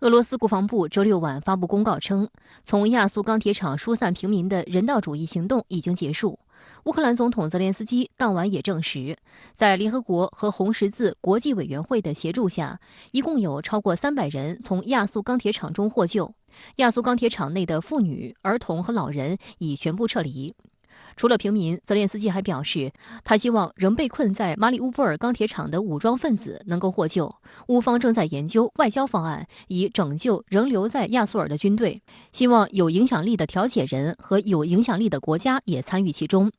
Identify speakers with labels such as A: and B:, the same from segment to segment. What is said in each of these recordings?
A: 俄罗斯国防部周六晚发布公告称，从亚速钢铁厂疏散平民的人道主义行动已经结束。乌克兰总统泽连斯基当晚也证实，在联合国和红十字国际委员会的协助下，一共有超过300人从亚速钢铁厂中获救。亚速钢铁厂内的妇女、儿童和老人已全部撤离。除了平民，泽连斯基还表示，他希望仍被困在马里乌波尔钢铁厂的武装分子能够获救。乌方正在研究外交方案，以拯救仍留在亚速尔的军队，希望有影响力的调解人和有影响力的国家也参与其中。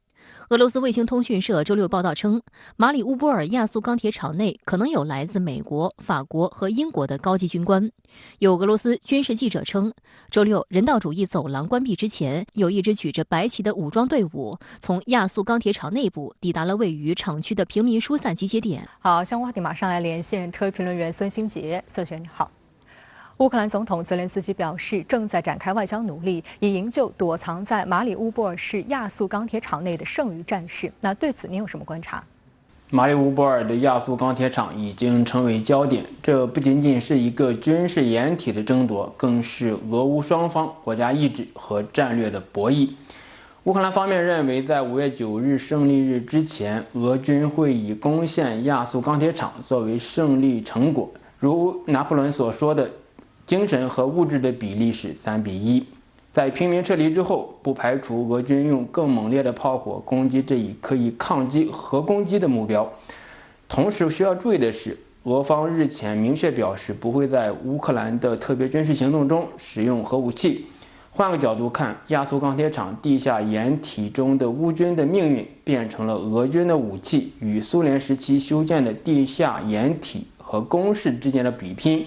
A: 俄罗斯卫星通讯社周六报道称，马里乌波尔亚速钢铁厂内可能有来自美国、法国和英国的高级军官。有俄罗斯军事记者称，周六人道主义走廊关闭之前，有一支举着白旗的武装队伍从亚速钢铁厂内部抵达了位于厂区的平民疏散集结点。
B: 好，相关话题马上来连线特约评论员孙兴杰，孙学你好。乌克兰总统泽连斯基表示，正在展开外交努力，以营救躲藏在马里乌波尔市亚速钢铁厂内的剩余战士。那对此您有什么观察？
C: 马里乌波尔的亚速钢铁厂已经成为焦点，这不仅仅是一个军事掩体的争夺，更是俄乌双方国家意志和战略的博弈。乌克兰方面认为，在5月9日胜利日之前，俄军会以攻陷亚速钢铁厂作为胜利成果。如拿破仑所说的，精神和物质的比例是3:1。在平民撤离之后，不排除俄军用更猛烈的炮火攻击这一可以抗击核攻击的目标。同时需要注意的是，俄方日前明确表示不会在乌克兰的特别军事行动中使用核武器。换个角度看，亚速钢铁厂地下掩体中的乌军的命运变成了俄军的武器与苏联时期修建的地下掩体和工事之间的比拼。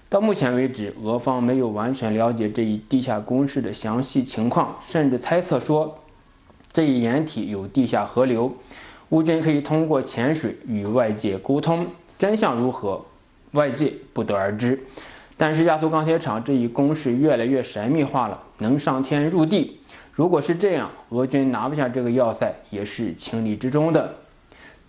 C: 到目前为止，俄方没有完全了解这一地下工事的详细情况，甚至猜测说这一掩体有地下河流，乌军可以通过潜水与外界沟通。真相如何，外界不得而知。但是亚速钢铁厂这一工事越来越神秘化了，能上天入地。如果是这样，俄军拿不下这个要塞也是情理之中的。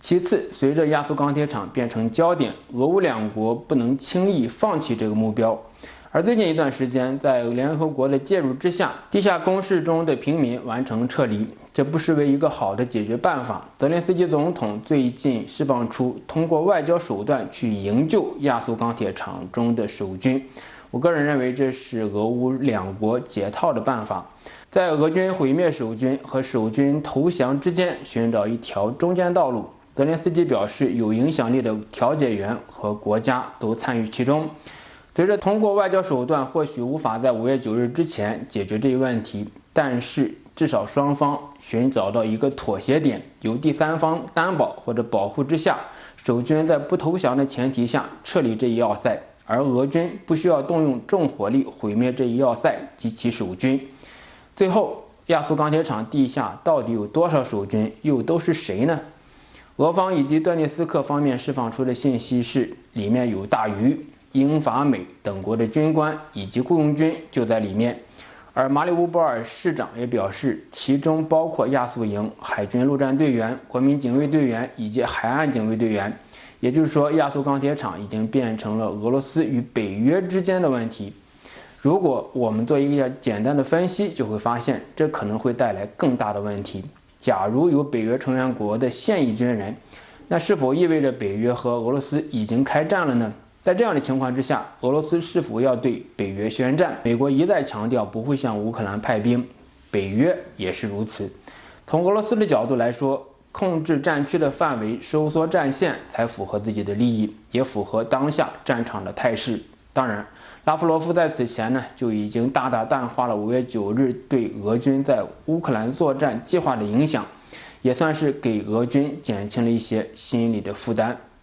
C: 其次，随着亚速钢铁厂变成焦点，俄乌两国不能轻易放弃这个目标。而最近一段时间，在联合国的介入之下，地下工事中的平民完成撤离，这不失为一个好的解决办法。泽连斯基总统最近释放出通过外交手段去营救亚速钢铁厂中的守军，我个人认为这是俄乌两国解套的办法。在俄军毁灭守军和守军投降之间寻找一条中间道路。泽连斯基表示，有影响力的调解员和国家都参与其中。随着通过外交手段或许无法在5月9日之前解决这一问题，但是至少双方寻找到一个妥协点，由第三方担保或者保护之下，守军在不投降的前提下撤离这一要塞，而俄军不需要动用重火力毁灭这一要塞及其守军。最后，亚速钢铁厂地下到底有多少守军，又都是谁呢？俄方以及顿涅斯克方面释放出的信息是，里面有大于英法美等国的军官以及雇佣军就在里面。而马里乌波尔市长也表示，其中包括亚速营、海军陆战队员、国民警卫队员以及海岸警卫队员。也就是说，亚速钢铁厂已经变成了俄罗斯与北约之间的问题。如果我们做一个简单的分析，就会发现这可能会带来更大的问题。假如有北约成员国的现役军人，那是否意味着北约和俄罗斯已经开战了呢？在这样的情况之下，俄罗斯是否要对北约宣战？美国一再强调不会向乌克兰派兵，北约也是如此。从俄罗斯的角度来说，控制战区的范围，收缩战线才符合自己的利益，也符合当下战场的态势。当然，拉夫罗夫在此前呢就已经大大淡化了5月9日对俄军在乌克兰作战计划的影响，也算是给俄军减轻了一些心理的负担。